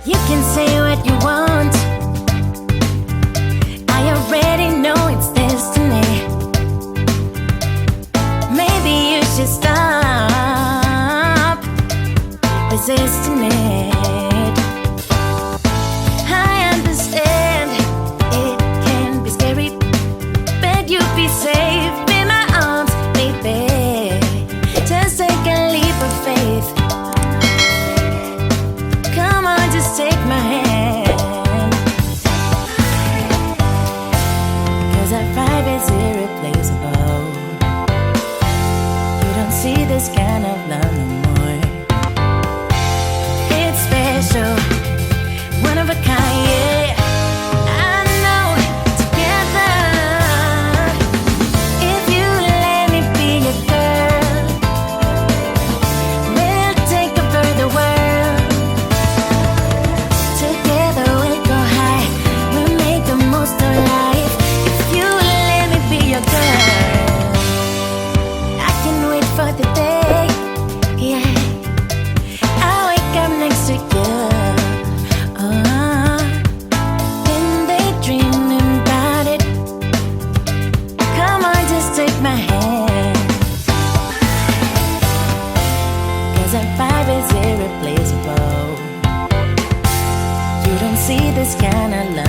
You can say what you want. I already know it's destiny. Maybe you should stop resisting it. I understand it can be scary, but you'll be safe in my arms, baby. Just take a leap of faith. Come on, just take my hand. 'Cause our vibe is irreplaceable. You don't see this kind of love no more. It's special, one of a kind, yeah. I know, together. If you let me be your girl, we'll take over the world. Together we'll go high, we'll make the most of life. If you let me be your girl, I can wait for the day, yeah. I'll wake up next to you, then daydreaming about it. Come on, just take my hand. 'Cause our vibe is irreplaceable. You don't see this kind of love